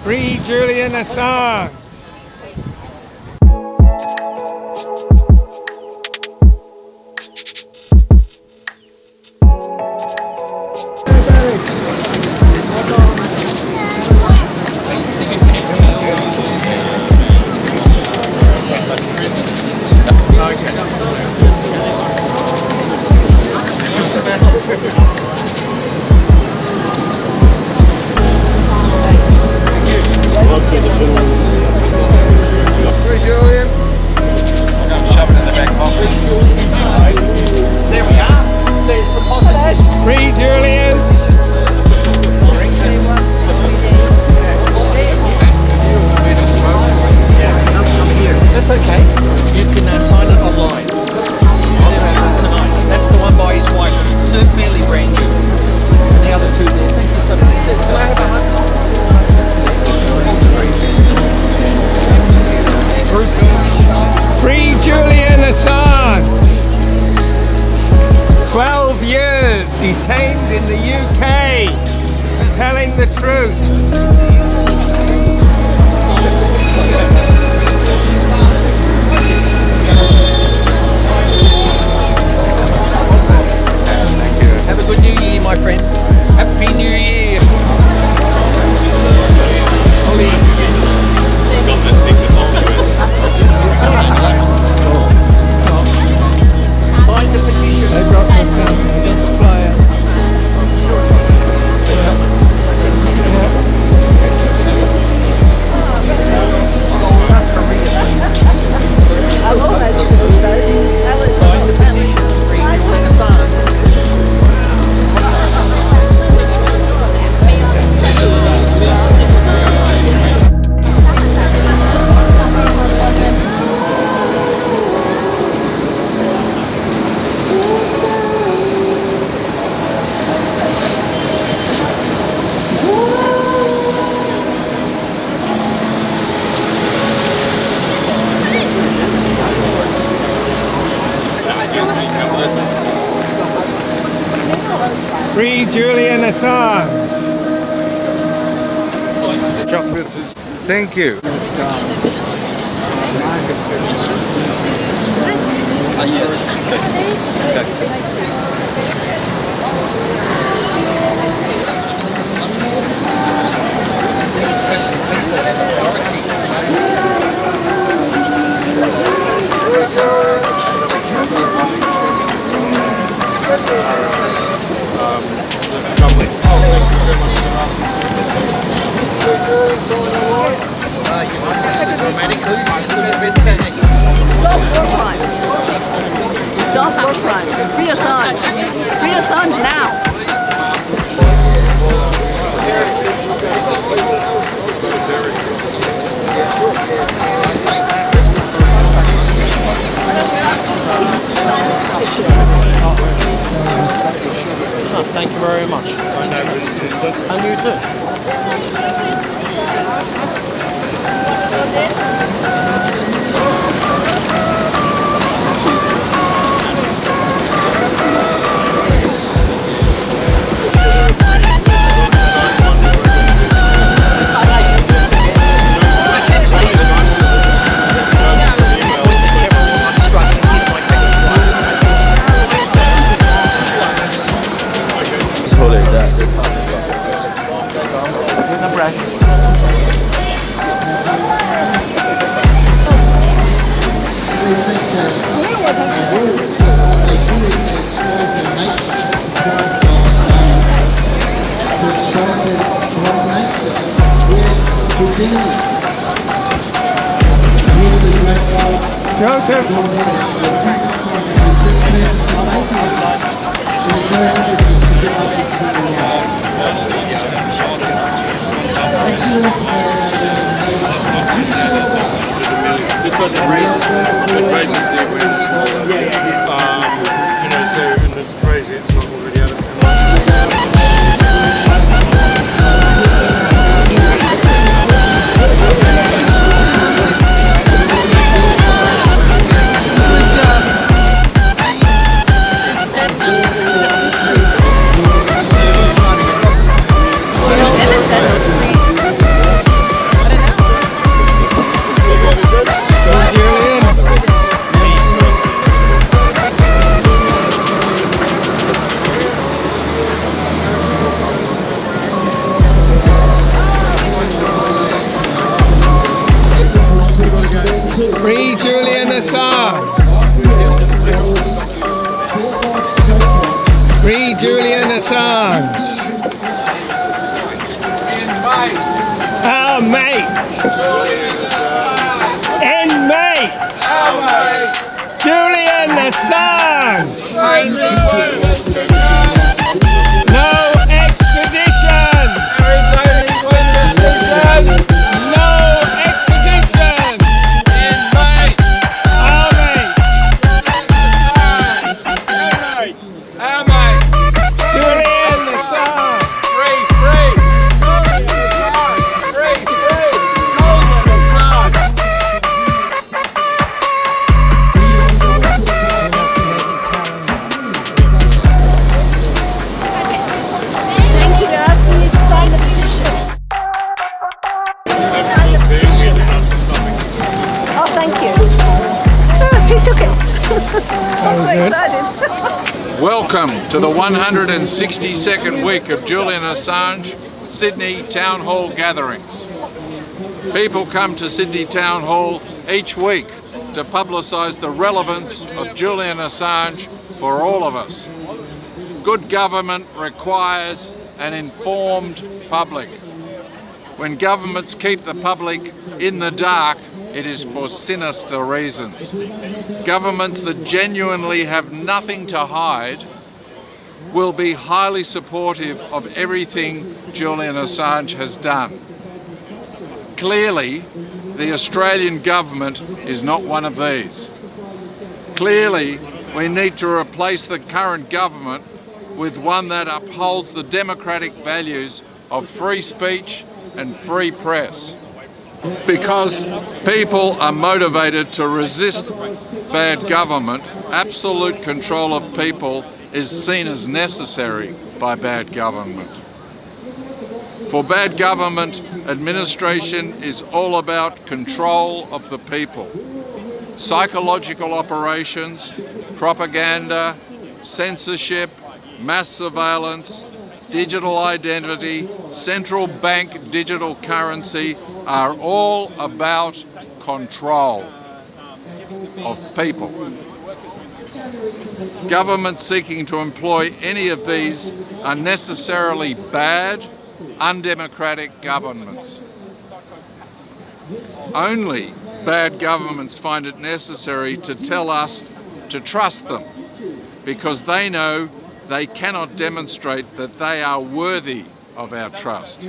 Free Julian Assange. Free Julian. Shove it in the back pocket. There we are. There's the positive. Free Julian. I'm here. That's okay. You can sign it online. Tonight. That's the one by his wife. So fairly brand new. And the other two there. Thank you so much. Can I have a hug? Free Julian Assange. 12 years detained in the UK for telling the truth. Have a good New Year, my friend. Happy New Year. Sign the petition. They got the flyer. I'm almost finished though. That was Sign the petition. Free Julian Assange. Free Julian Assange. Chocolates. Thank you. Stop war crimes. Free Assange. Free Assange now. Thank you very much. And you too. Because it raises the awareness. You know, so and it's crazy, it's not already out of hand. Julian Assange. Our mate. Inmate. Julian Assange. No extradition. No extradition. Our mate. Julian Assange. Thank you for asking me to sign the petition. Oh, thank you. Oh, he took it. I'm so excited. Welcome to the 162nd week of Julian Assange Sydney Town Hall gatherings. People come to Sydney Town Hall each week to publicise the relevance of Julian Assange for all of us. Good government requires an informed public. When governments keep the public in the dark, it is for sinister reasons. Governments that genuinely have nothing to hide will be highly supportive of everything Julian Assange has done. Clearly, the Australian government is not one of these. Clearly, we need to replace the current government with one that upholds the democratic values of free speech and free press. Because people are motivated to resist bad government, absolute control of people is seen as necessary by bad government. For bad government, administration is all about control of the people. Psychological operations, propaganda, censorship, mass surveillance, digital identity, central bank digital currency are all about control of people. Governments seeking to employ any of these are necessarily bad, undemocratic governments. Only bad governments find it necessary to tell us to trust them because they know they cannot demonstrate that they are worthy of our trust.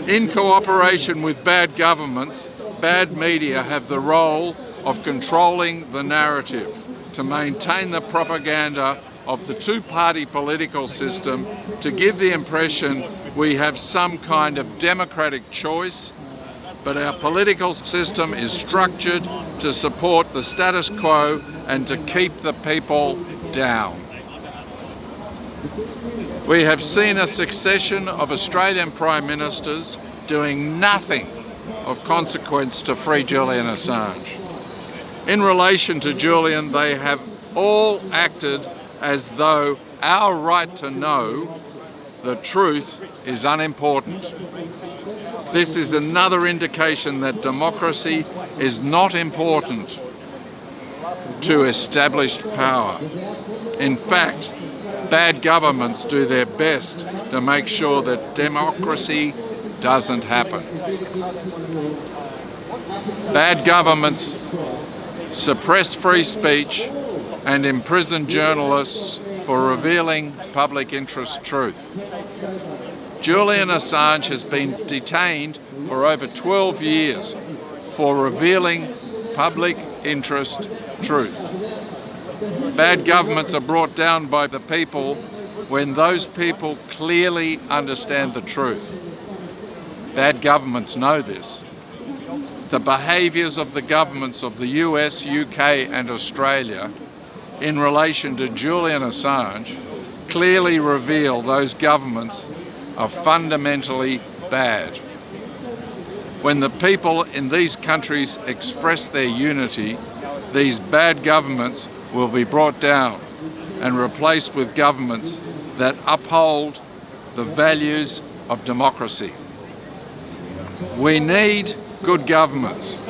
In cooperation with bad governments, bad media have the role of controlling the narrative to maintain the propaganda of the two-party political system to give the impression we have some kind of democratic choice, but our political system is structured to support the status quo and to keep the people down. We have seen a succession of Australian Prime Ministers doing nothing of consequence to free Julian Assange. In relation to Julian, they have all acted as though our right to know the truth is unimportant. This is another indication that democracy is not important to established power. In fact, bad governments do their best to make sure that democracy doesn't happen. Bad governments suppress free speech and imprison journalists for revealing public interest truth. Julian Assange has been detained for over 12 years for revealing public interest truth. Bad governments are brought down by the people when those people clearly understand the truth. Bad governments know this. The behaviours of the governments of the US, UK and Australia in relation to Julian Assange clearly reveal those governments are fundamentally bad. When the people in these countries express their unity, these bad governments will be brought down and replaced with governments that uphold the values of democracy. We need good governments.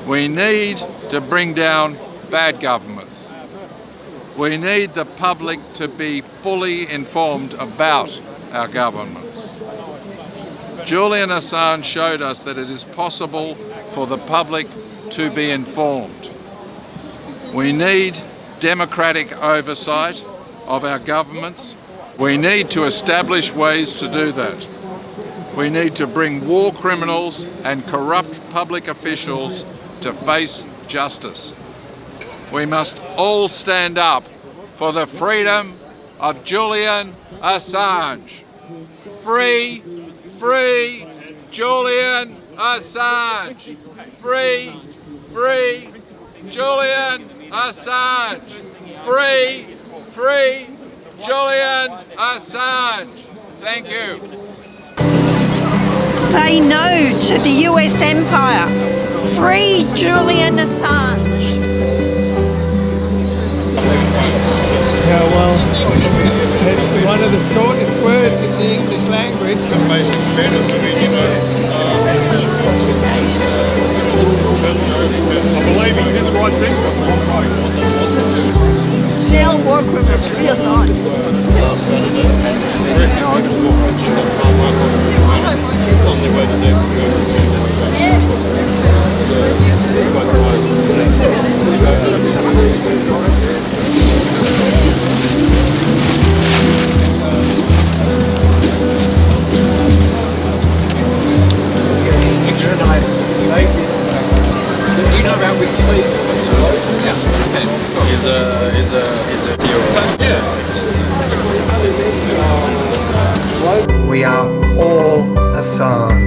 We need to bring down bad governments. We need the public to be fully informed about our governments. Julian Assange showed us that it is possible for the public to be informed. We need democratic oversight of our governments. We need to establish ways to do that. We need to bring war criminals and corrupt public officials to face justice. We must all stand up for the freedom of Julian Assange. Free, free Julian Assange. Free, free Julian Assange. Free, free Julian Assange. Thank you. Say no to the US empire. Free Julian Assange. Yeah, well, it's one of the shortest words in the English language. Some basic fairness, I mean, you know, I believe he did the right thing. Jail war criminals, free Assange. Only way to do We are all Assange.